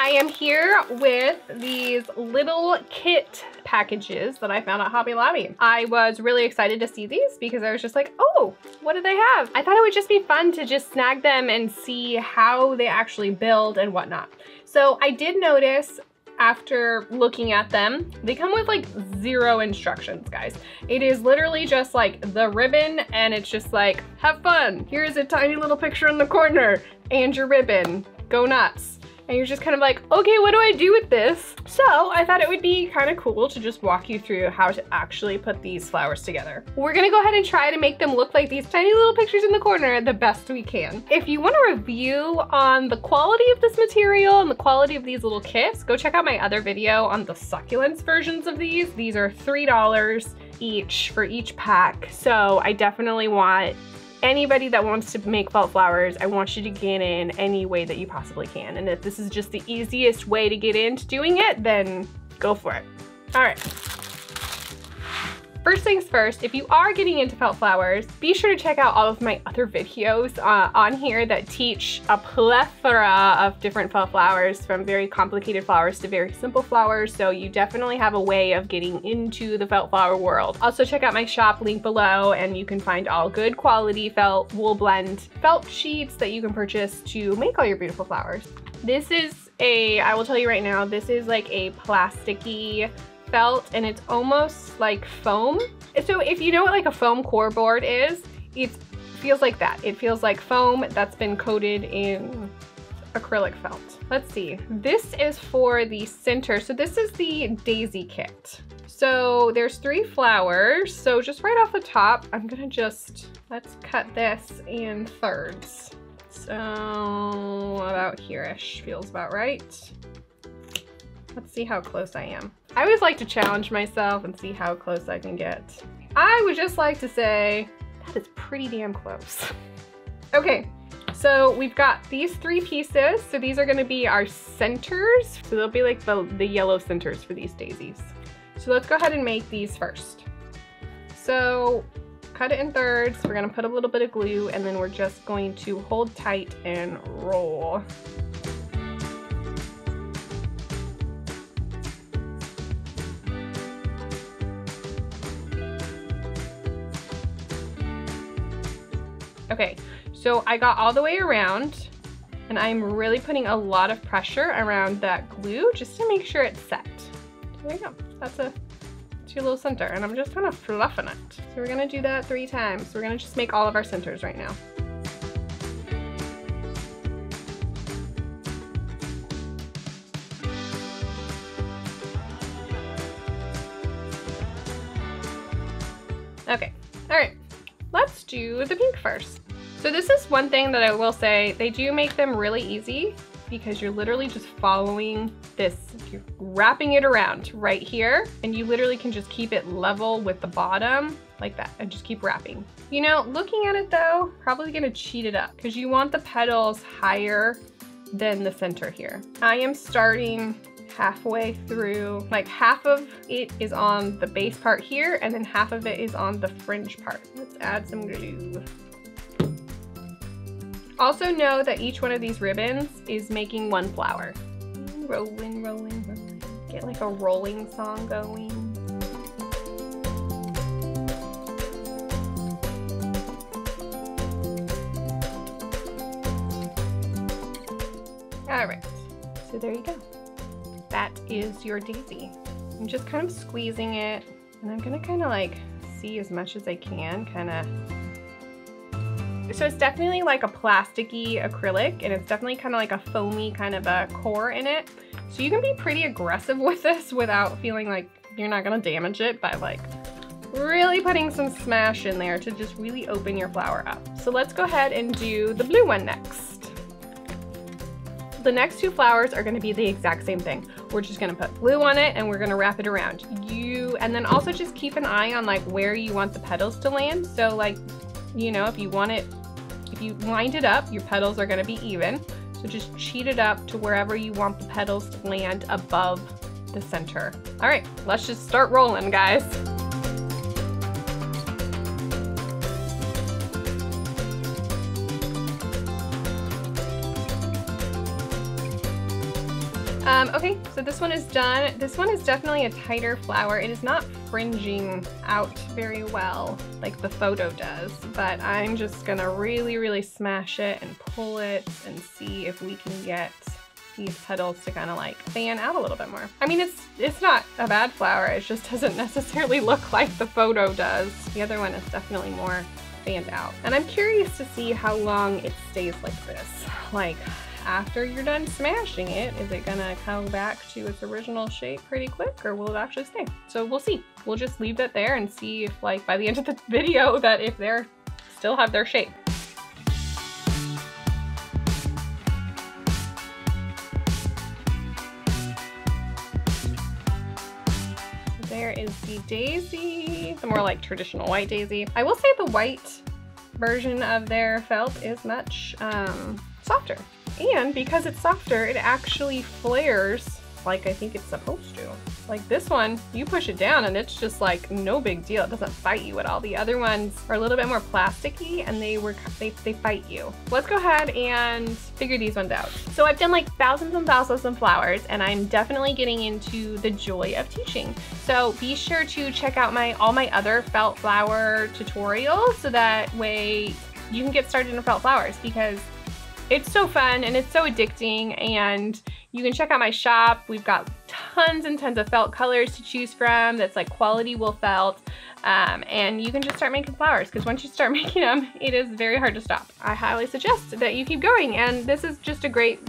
I am here with these little kit packages that I found at Hobby Lobby. I was really excited to see these because I was just like, oh, what do they have? I thought it would just be fun to just snag them and see how they actually build and whatnot. So I did notice after looking at them, they come with like 0 instructions, guys. It is literally just like the ribbon and it's just like, have fun. Here's a tiny little picture in the corner and your ribbon, go nuts. And you're just kind of like, okay, what do I do with this? So I thought it would be kind of cool to just walk you through how to actually put these flowers together. We're gonna go ahead and try to make them look like these tiny little pictures in the corner the best we can. If you want a review on the quality of this material and the quality of these little kits, go check out my other video on the succulents versions of these. These are $3 each for each pack. So I definitely want anybody that wants to make felt flowers, I want you to get in any way that you possibly can. And if this is just the easiest way to get into doing it, then go for it. All right. First things first, if you are getting into felt flowers, be sure to check out all of my other videos on here that teach a plethora of different felt flowers, from very complicated flowers to very simple flowers. So you definitely have a way of getting into the felt flower world. Also check out my shop link below and you can find all good quality felt wool blend felt sheets that you can purchase to make all your beautiful flowers. This is I will tell you right now, this is like a plasticky felt and it's almost like foam. So if you know what like a foam core board is, it feels like that. It feels like foam that's been coated in acrylic felt. Let's see, this is for the center. So this is the daisy kit. So there's 3 flowers. So just right off the top, I'm gonna let's cut this in thirds. So about here-ish feels about right. Let's see how close I am. I always like to challenge myself and see how close I can get. I would just like to say that is pretty damn close. Okay, so we've got these 3 pieces. So these are gonna be our centers. So they'll be like the yellow centers for these daisies. So let's go ahead and make these first. So cut it in thirds. We're gonna put a little bit of glue and then we're just going to hold tight and roll. Okay, so I got all the way around and I'm really putting a lot of pressure around that glue just to make sure it's set. There you go, that's your little center and I'm just kind of fluffing it. So we're gonna do that 3 times. We're gonna just make all of our centers right now. Okay, all right, let's do the pink first. So this is one thing that I will say, they do make them really easy because you're literally just following this, you're wrapping it around right here and you literally can just keep it level with the bottom like that and just keep wrapping. You know, looking at it though, probably gonna cheat it up because you want the petals higher than the center here. I am starting halfway through, like half of it is on the base part here and then half of it is on the fringe part. Let's add some glue. Also know that each one of these ribbons is making 1 flower. Rolling, rolling, rolling. Get like a rolling song going. All right, so there you go. That is your daisy. I'm just kind of squeezing it and I'm gonna kind of like see as much as I can, So it's definitely like a plasticky acrylic and it's definitely kind of like a foamy kind of a core in it. So you can be pretty aggressive with this without feeling like you're not gonna damage it by like really putting some smash in there to just really open your flower up. So let's go ahead and do the blue one next. The next 2 flowers are gonna be the exact same thing. We're just gonna put glue on it and we're gonna wrap it around. And then also just keep an eye on like where you want the petals to land. So like, you know, if you lined it up, your petals are gonna be even. So just cheat it up to wherever you want the petals to land above the center. All right, let's just start rolling, guys. Okay, so this one is done. This one is definitely a tighter flower. It is not fringing out very well like the photo does, but I'm just gonna really, really smash it and pull it and see if we can get these petals to kind of like fan out a little bit more. I mean, it's not a bad flower, it just doesn't necessarily look like the photo does. The other one is definitely more fanned out. And I'm curious to see how long it stays like this. Like, after you're done smashing it, is it gonna come back to its original shape pretty quick, or will it actually stay? So we'll see. We'll just leave it there and see if, like, by the end of the video, that if they're still have their shape. There is the daisy, the more like traditional white daisy. I will say the white version of their felt is much softer. And because it's softer, it actually flares like I think it's supposed to. Like this one, you push it down and it's just like no big deal. It doesn't fight you at all. The other ones are a little bit more plasticky and they fight you. Let's go ahead and figure these ones out. So I've done like thousands and thousands of flowers, and I'm definitely getting into the joy of teaching. So be sure to check out all my other felt flower tutorials so that way you can get started in felt flowers, because it's so fun and it's so addicting. And you can check out my shop. We've got tons and tons of felt colors to choose from that's like quality wool felt, and you can just start making flowers, because once you start making them, it is very hard to stop. I highly suggest that you keep going, and this is just a great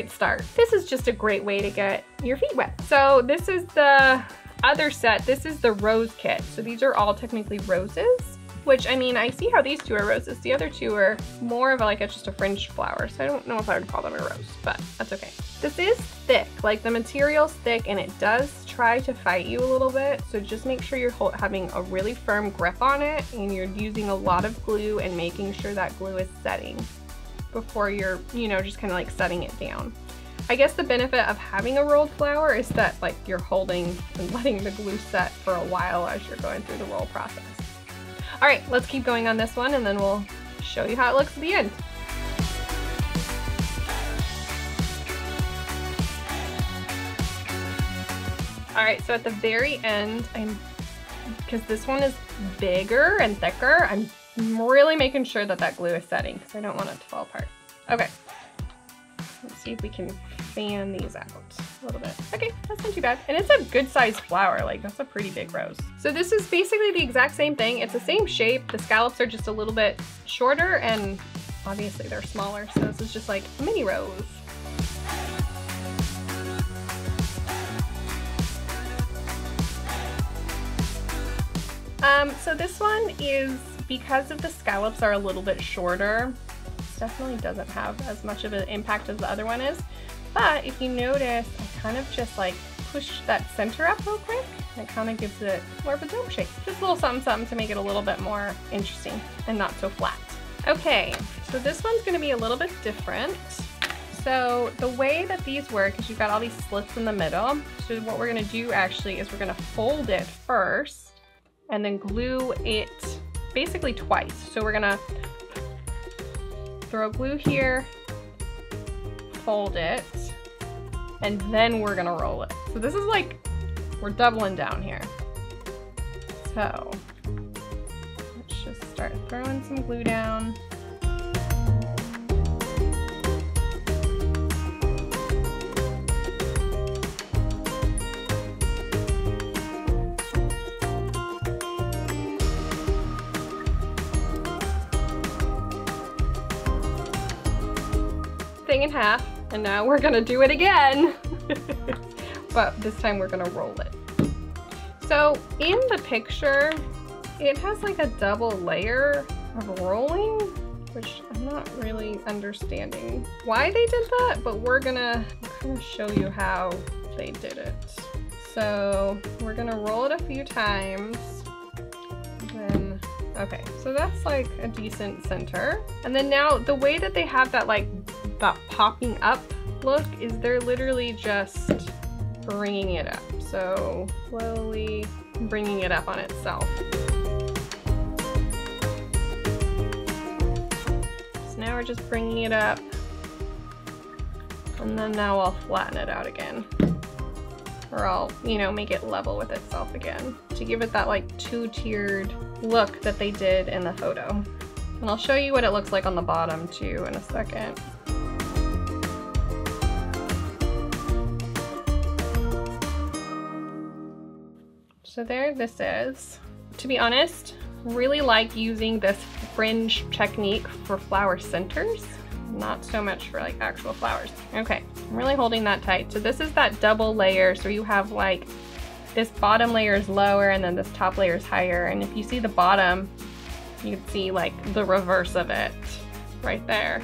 start. This is just a great way to get your feet wet. So this is the other set. This is the rose kit. So these are all technically roses, which, I mean, I see how these two are roses. The other two are more of like just a fringed flower, so I don't know if I would call them a rose, but that's okay. This is thick, like the material's thick, and it does try to fight you a little bit, so just make sure you're having a really firm grip on it, and you're using a lot of glue and making sure that glue is setting before you're, just kind of like setting it down. I guess the benefit of having a rolled flower is that like you're holding and letting the glue set for a while as you're going through the roll process. All right, let's keep going on this one, and then we'll show you how it looks at the end. All right, so at the very end, because this one is bigger and thicker, I'm really making sure that glue is setting, because I don't want it to fall apart. Okay, let's see if we can fan these out a little bit. Okay, that's not too bad. And it's a good sized flower, like that's a pretty big rose. So this is basically the exact same thing. It's the same shape. The scallops are just a little bit shorter, and obviously they're smaller. So this is just like a mini rose. So this one is, because of the scallops are a little bit shorter, definitely doesn't have as much of an impact as the other one is. But if you notice, I kind of just like push that center up real quick, and it kind of gives it more of a dome shape. Just a little something, something to make it a little bit more interesting and not so flat. Okay, so this one's gonna be a little bit different. So the way that these work is you've got all these slits in the middle. So what we're gonna do actually is we're gonna fold it first and then glue it basically twice. So we're gonna throw glue here, fold it, and then we're gonna roll it. So this is like, we're doubling down here. So let's just start throwing some glue down. Thing in half, and now we're gonna do it again. But this time we're gonna roll it. So in the picture, it has like a double layer of rolling, which I'm not really understanding why they did that, but we're gonna kind of show you how they did it. So we're gonna roll it a few times, then, okay, so that's like a decent center. And then now the way that they have that like that popping up look is they're literally just bringing it up. So slowly bringing it up on itself. So now we're just bringing it up. And then now I'll flatten it out again. Or I'll, you know, make it level with itself again to give it that like two-tiered look that they did in the photo. And I'll show you what it looks like on the bottom too in a second. So there this is. To be honest, really like using this fringe technique for flower centers, not so much for like actual flowers. Okay, I'm really holding that tight. So this is that double layer, so you have like this bottom layer is lower and then this top layer is higher, and if you see the bottom, you can see like the reverse of it right there,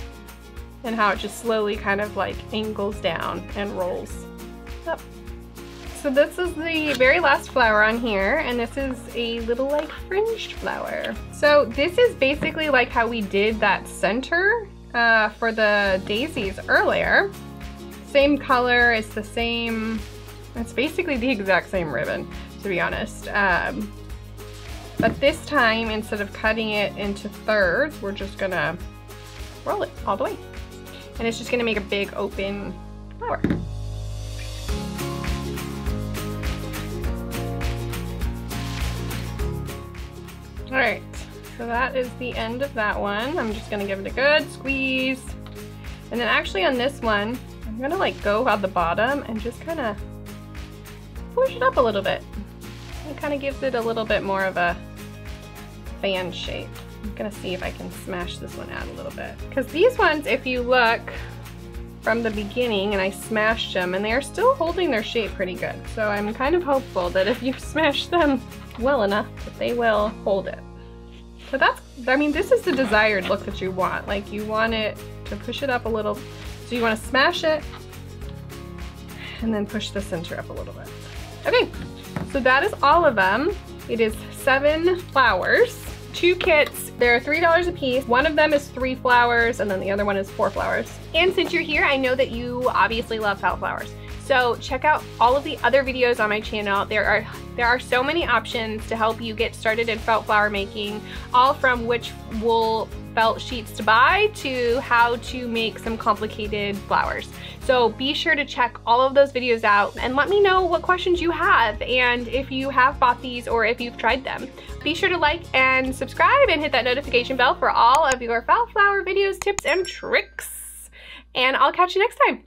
and how it just slowly kind of like angles down and rolls up. So this is the very last flower on here, and this is a little like fringed flower. So this is basically like how we did that center for the daisies earlier. Same color, it's the same, it's basically the exact same ribbon, to be honest. But this time, instead of cutting it into thirds, we're just gonna roll it all the way. And it's just gonna make a big open flower. All right, so that is the end of that one. I'm just gonna give it a good squeeze. And then actually on this one, I'm gonna like go at the bottom and just kind of push it up a little bit. It kind of gives it a little bit more of a fan shape. I'm gonna see if I can smash this one out a little bit. Because these ones, if you look from the beginning, and I smashed them, and they are still holding their shape pretty good. So I'm kind of hopeful that if you smash them well enough, that they will hold it. So that's, I mean, this is the desired look that you want. Like you want it to push it up a little. So you want to smash it and then push the center up a little bit. Okay, so that is all of them. It is 7 flowers, 2 kits. They're $3 a piece. One of them is 3 flowers and then the other one is 4 flowers. And since you're here, I know that you obviously love felt flowers. So check out all of the other videos on my channel. There are so many options to help you get started in felt flower making, all from which wool felt sheets to buy to how to make some complicated flowers. So be sure to check all of those videos out and let me know what questions you have and if you have bought these or if you've tried them. Be sure to like and subscribe and hit that notification bell for all of your felt flower videos, tips, and tricks. And I'll catch you next time.